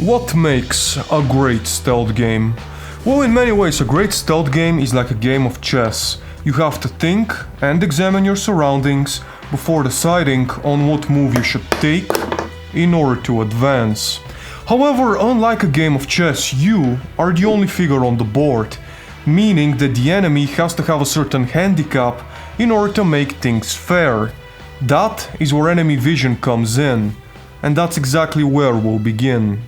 What makes a great stealth game? Well, in many ways, a great stealth game is like a game of chess. You have to think and examine your surroundings before deciding on what move you should take in order to advance. However, unlike a game of chess, you are the only figure on the board, meaning that the enemy has to have a certain handicap in order to make things fair. That is where enemy vision comes in, and that's exactly where we'll begin.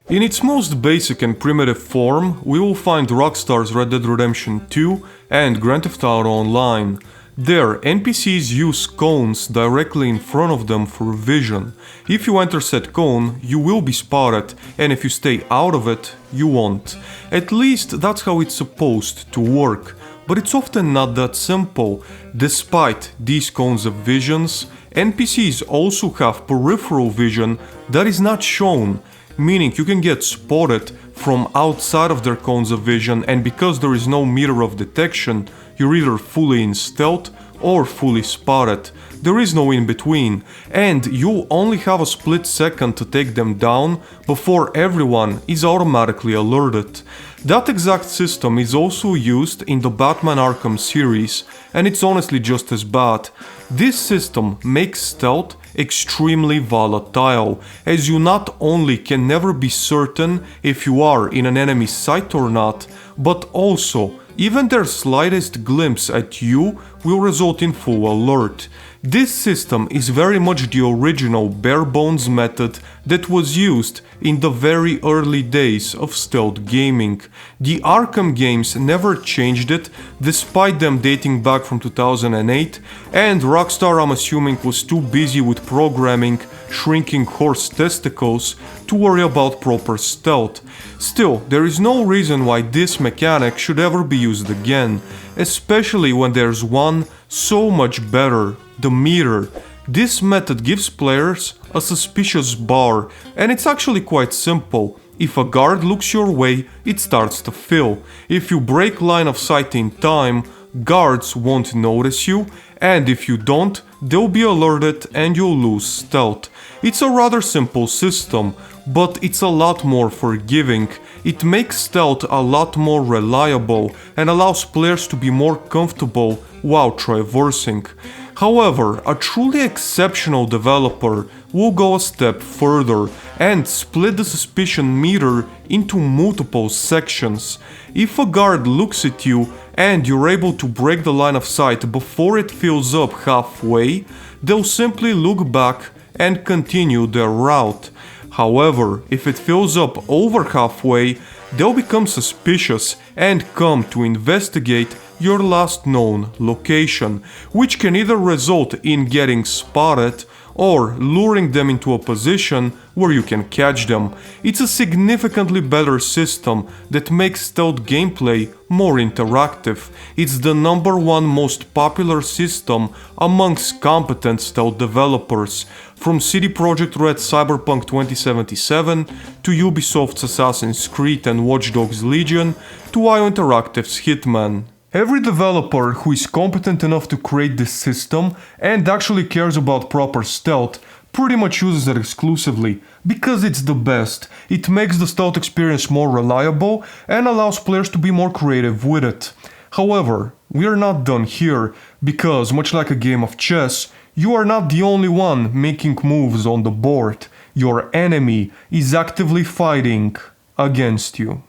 In its most basic and primitive form, we will find Rockstar's Red Dead Redemption 2 and Grand Theft Auto Online. There, NPCs use cones directly in front of them for vision. If you enter said cone, you will be spotted, and if you stay out of it, you won't. At least that's how it's supposed to work. But it's often not that simple. Despite these cones of visions, NPCs also have peripheral vision that is not shown, meaning you can get spotted from outside of their cones of vision, and because there is no meter of detection, you're either fully in stealth or fully spotted. There is no in between, and you only have a split second to take them down before everyone is automatically alerted. That exact system is also used in the Batman Arkham series, and it's honestly just as bad. This system makes stealth extremely volatile, as you not only can never be certain if you are in an enemy's sight or not, but also even their slightest glimpse at you will result in full alert. This system is very much the original bare bones method that was used in the very early days of stealth gaming. The Arkham games never changed it, despite them dating back from 2008, and Rockstar, I'm assuming, was too busy with programming shrinking horse testicles to worry about proper stealth. Still, there is no reason why this mechanic should ever be used again, especially when there's one so much better, the meter. This method gives players a suspicious bar, and it's actually quite simple. If a guard looks your way, it starts to fill. If you break line of sight in time, guards won't notice you, and if you don't, they'll be alerted and you'll lose stealth. It's a rather simple system, but it's a lot more forgiving. It makes stealth a lot more reliable and allows players to be more comfortable while traversing. However, a truly exceptional developer will go a step further and split the suspicion meter into multiple sections. If a guard looks at you and you're able to break the line of sight before it fills up halfway, they'll simply look back and continue their route. However, if it fills up over halfway, they'll become suspicious and come to investigate your last known location, which can either result in getting spotted or luring them into a position where you can catch them. It's a significantly better system that makes stealth gameplay more interactive. It's the #1 most popular system amongst competent stealth developers, from CD Projekt Red's Cyberpunk 2077 to Ubisoft's Assassin's Creed and Watch Dogs Legion to IO Interactive's Hitman. Every developer who is competent enough to create this system and actually cares about proper stealth pretty much uses it exclusively, because it's the best. It makes the stealth experience more reliable and allows players to be more creative with it. However, we are not done here, because much like a game of chess, you are not the only one making moves on the board. Your enemy is actively fighting against you.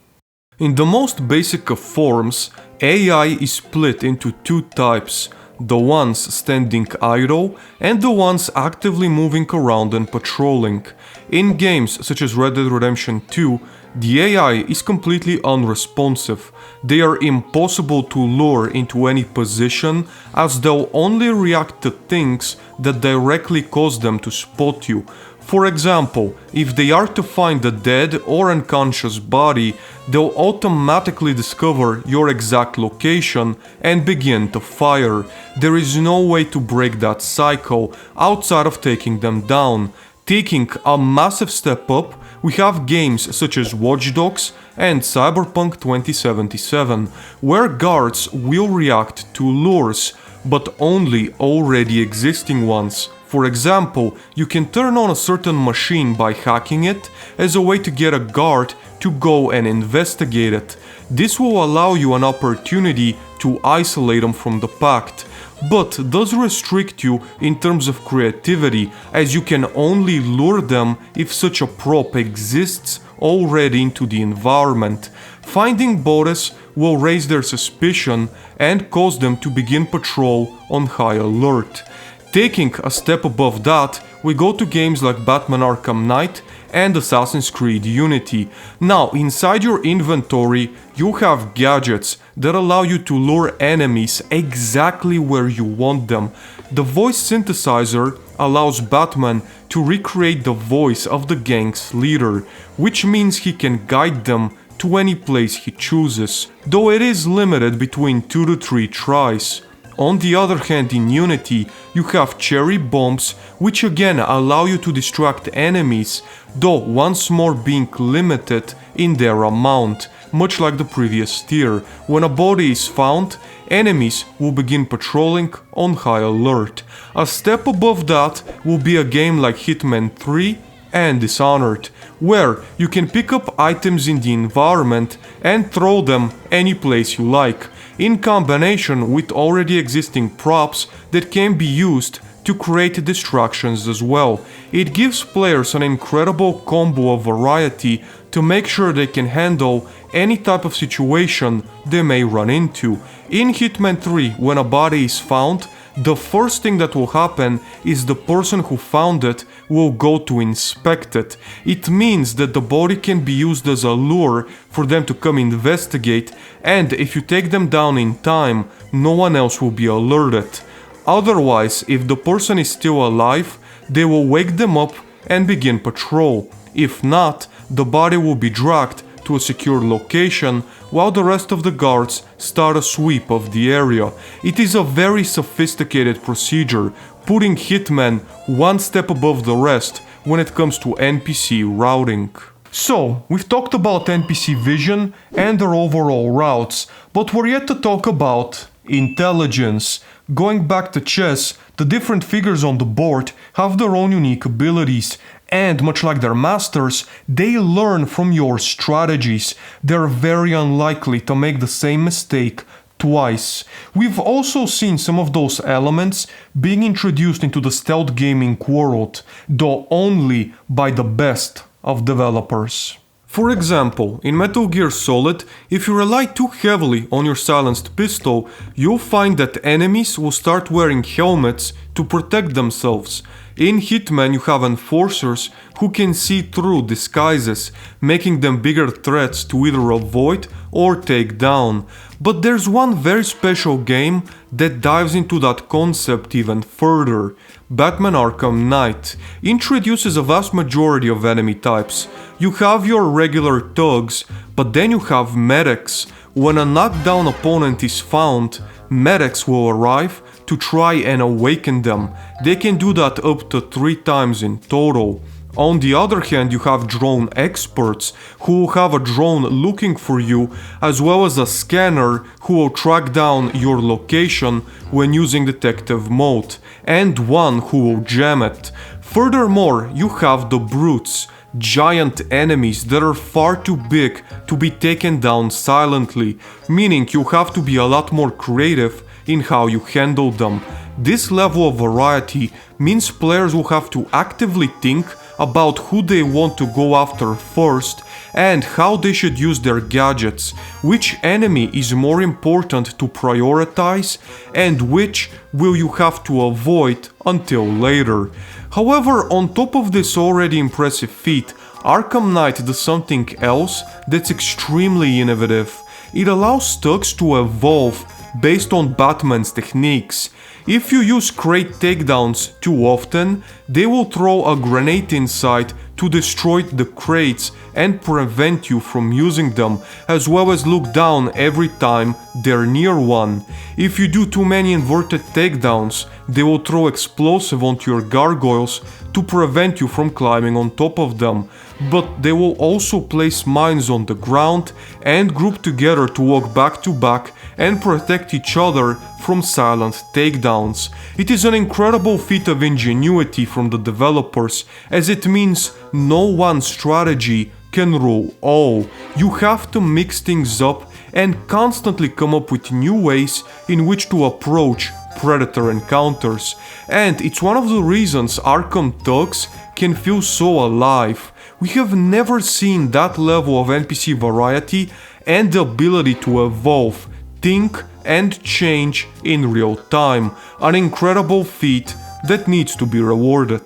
In the most basic of forms, AI is split into two types, the ones standing idle and the ones actively moving around and patrolling. In games such as Red Dead Redemption 2, the AI is completely unresponsive. They are impossible to lure into any position, as they'll only react to things that directly cause them to spot you. For example, if they are to find a dead or unconscious body, they'll automatically discover your exact location and begin to fire. There is no way to break that cycle outside of taking them down. Taking a massive step up, we have games such as Watch Dogs and Cyberpunk 2077, where guards will react to lures, but only already existing ones. For example, you can turn on a certain machine by hacking it as a way to get a guard to go and investigate it. This will allow you an opportunity to isolate them from the pact, but does restrict you in terms of creativity, as you can only lure them if such a prop exists already into the environment. Finding bodies will raise their suspicion and cause them to begin patrol on high alert. Taking a step above that, we go to games like Batman Arkham Knight and Assassin's Creed Unity. Now, inside your inventory, you have gadgets that allow you to lure enemies exactly where you want them. The voice synthesizer allows Batman to recreate the voice of the gang's leader, which means he can guide them to any place he chooses, though it is limited between 2 to 3 tries. On the other hand, in Unity, you have cherry bombs, which again allow you to distract enemies, though once more being limited in their amount, much like the previous tier. When a body is found, enemies will begin patrolling on high alert. A step above that will be a game like Hitman 3 and Dishonored, where you can pick up items in the environment and throw them any place you like, in combination with already existing props that can be used to create distractions as well. It gives players an incredible combo of variety to make sure they can handle any type of situation they may run into. In Hitman 3, when a body is found, the first thing that will happen is the person who found it will go to inspect it. It means that the body can be used as a lure for them to come investigate, and if you take them down in time, no one else will be alerted. Otherwise, if the person is still alive, they will wake them up and begin patrol. If not, the body will be dragged to a secure location while the rest of the guards start a sweep of the area. It is a very sophisticated procedure, putting Hitman one step above the rest when it comes to NPC routing. So, we've talked about NPC vision and their overall routes, but we're yet to talk about intelligence. Going back to chess, the different figures on the board have their own unique abilities, and much like their masters, they learn from your strategies. They're very unlikely to make the same mistake twice. We've also seen some of those elements being introduced into the stealth gaming world, though only by the best of developers. For example, in Metal Gear Solid, if you rely too heavily on your silenced pistol, you'll find that enemies will start wearing helmets to protect themselves. In Hitman, you have enforcers who can see through disguises, making them bigger threats to either avoid or take down. But there's one very special game that dives into that concept even further. Batman Arkham Knight introduces a vast majority of enemy types. You have your regular thugs, but then you have medics. When a knockdown opponent is found, medics will arrive to try and awaken them. They can do that up to 3 times in total. On the other hand, you have drone experts who will have a drone looking for you, as well as a scanner who will track down your location when using detective mode, and one who will jam it. Furthermore, you have the brutes, giant enemies that are far too big to be taken down silently, meaning you have to be a lot more creative in how you handle them. This level of variety means players will have to actively think about who they want to go after first and how they should use their gadgets, which enemy is more important to prioritize and which will you have to avoid until later. However, on top of this already impressive feat, Arkham Knight does something else that's extremely innovative. It allows thugs to evolve based on Batman's techniques. If you use crate takedowns too often, they will throw a grenade inside to destroy the crates and prevent you from using them, as well as look down every time they're near one. If you do too many inverted takedowns, they will throw explosive onto your gargoyles to prevent you from climbing on top of them. but they will also place mines on the ground and group together to walk back to back and protect each other from silent takedowns. It is an incredible feat of ingenuity from the developers, as it means no one strategy can rule all. You have to mix things up and constantly come up with new ways in which to approach predator encounters, and it's one of the reasons Arkham Thugs can feel so alive. We have never seen that level of NPC variety and the ability to evolve, think and change in real time, an incredible feat that needs to be rewarded.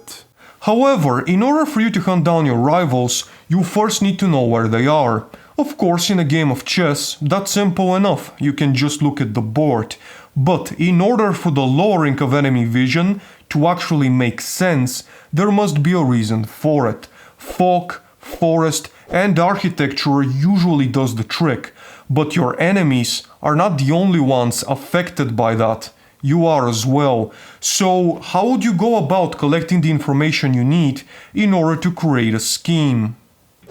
However, in order for you to hunt down your rivals, you first need to know where they are. Of course, in a game of chess, that's simple enough, you can just look at the board. But in order for the lowering of enemy vision to actually make sense, there must be a reason for it. Fog, forest and architecture usually does the trick, but your enemies are not the only ones affected by that. You are as well. So how would you go about collecting the information you need in order to create a scheme?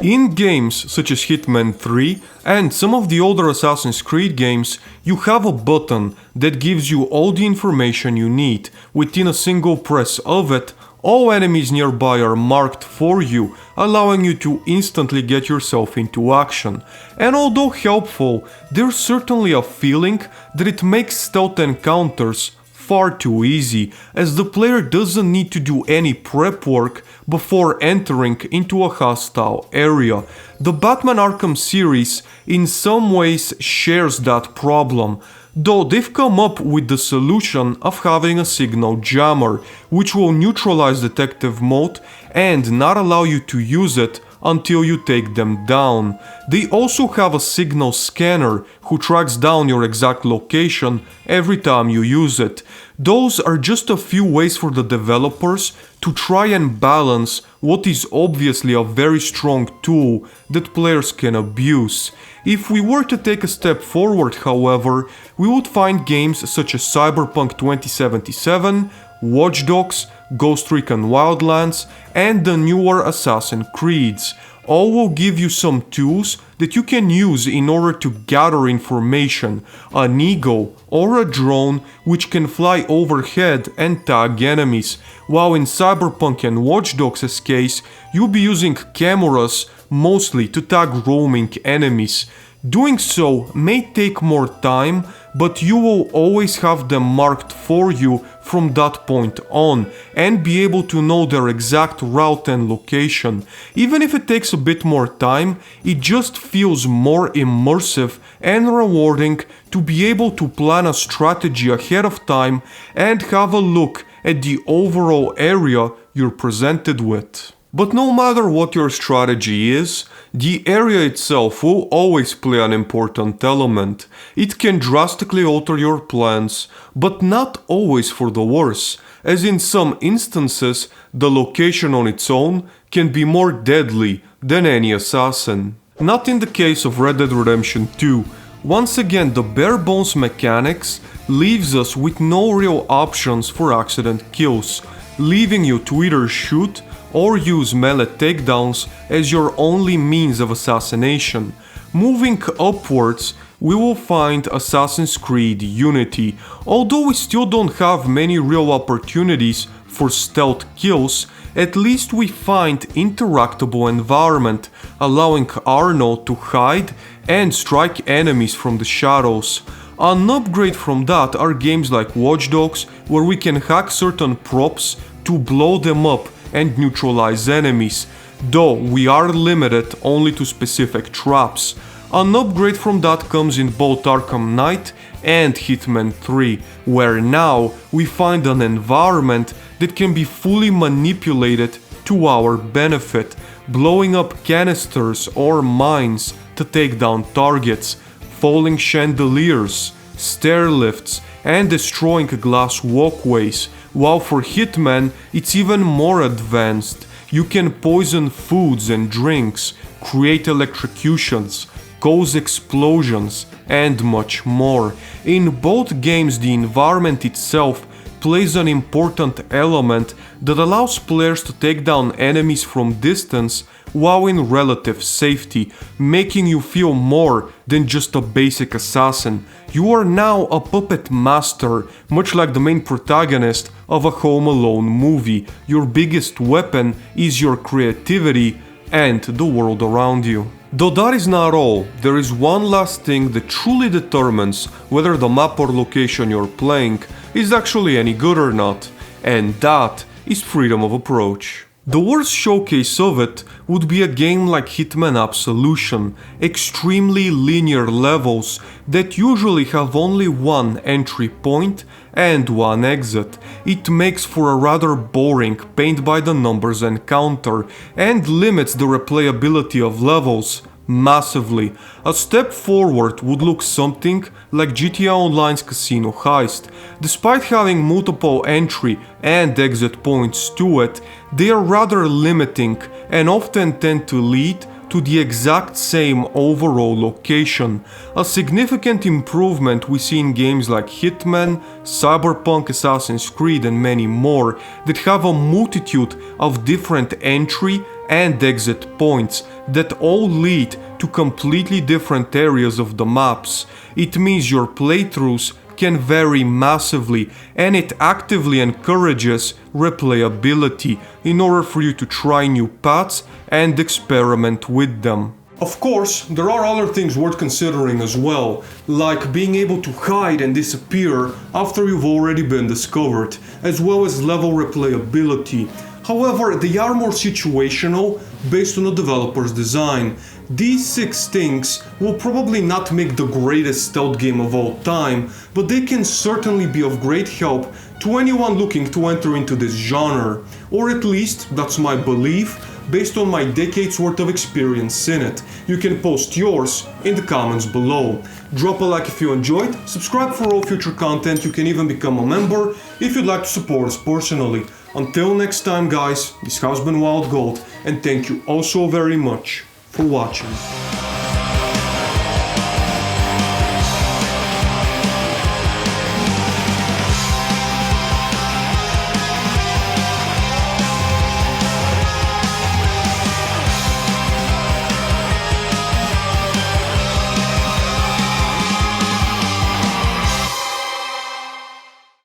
In games such as Hitman 3 and some of the older Assassin's Creed games, you have a button that gives you all the information you need. Within a single press of it, all enemies nearby are marked for you, allowing you to instantly get yourself into action. And although helpful, there's certainly a feeling that it makes stealth encounters far too easy, as the player doesn't need to do any prep work before entering into a hostile area. The Batman Arkham series in some ways shares that problem, though they've come up with the solution of having a signal jammer, which will neutralize detective mode and not allow you to use it until you take them down. They also have a signal scanner who tracks down your exact location every time you use it. Those are just a few ways for the developers to try and balance what is obviously a very strong tool that players can abuse. If we were to take a step forward, however, we would find games such as Cyberpunk 2077, Watch Dogs, Ghost Recon Wildlands, and the newer Assassin's Creeds. All will give you some tools that you can use in order to gather information, an eagle or a drone which can fly overhead and tag enemies, while in Cyberpunk and Watch Dogs' case, you'll be using cameras mostly to tag roaming enemies. Doing so may take more time, but you will always have them marked for you from that point on and be able to know their exact route and location. Even if it takes a bit more time, it just feels more immersive and rewarding to be able to plan a strategy ahead of time and have a look at the overall area you're presented with. But no matter what your strategy is, the area itself will always play an important element. It can drastically alter your plans, but not always for the worse, as in some instances the location on its own can be more deadly than any assassin. Not in the case of Red Dead Redemption 2. Once again, the bare bones mechanics leaves us with no real options for accident kills, leaving you to either shoot or use melee takedowns as your only means of assassination. Moving upwards, we will find Assassin's Creed Unity. Although we still don't have many real opportunities for stealth kills, at least we find interactable environment, allowing Arno to hide and strike enemies from the shadows. An upgrade from that are games like Watch Dogs, where we can hack certain props to blow them up and neutralize enemies, though we are limited only to specific traps. An upgrade from that comes in both Arkham Knight and Hitman 3, where now we find an environment that can be fully manipulated to our benefit, blowing up canisters or mines to take down targets, falling chandeliers, stair lifts, and destroying glass walkways, while for Hitman it's even more advanced. You can poison foods and drinks, create electrocutions, cause explosions, and much more. In both games, the environment itself plays an important element that allows players to take down enemies from distance while in relative safety, making you feel more than just a basic assassin. You are now a puppet master, much like the main protagonist of a Home Alone movie. Your biggest weapon is your creativity and the world around you. Though that is not all, there is one last thing that truly determines whether the map or location you're playing is actually any good or not, and that is freedom of approach. The worst showcase of it would be a game like Hitman Absolution, extremely linear levels that usually have only one entry point and one exit. It makes for a rather boring paint-by-the-numbers encounter and limits the replayability of levels massively. A step forward would look something like GTA Online's Casino Heist. Despite having multiple entry and exit points to it, they are rather limiting and often tend to lead to the exact same overall location. A significant improvement we see in games like Hitman, Cyberpunk, Assassin's Creed and many more that have a multitude of different entry and exit points that all lead to completely different areas of the maps. It means your playthroughs can vary massively, and it actively encourages replayability in order for you to try new paths and experiment with them. Of course, there are other things worth considering as well, like being able to hide and disappear after you've already been discovered, as well as level replayability. However, they are more situational based on the developer's design. These 6 things will probably not make the greatest stealth game of all time, but they can certainly be of great help to anyone looking to enter into this genre, or at least that's my belief based on my decades worth of experience in it. You can post yours in the comments below. Drop a like if you enjoyed, subscribe for all future content, you can even become a member if you'd like to support us personally. Until next time guys, this has been Wild Gold, and thank you all so very much for watching.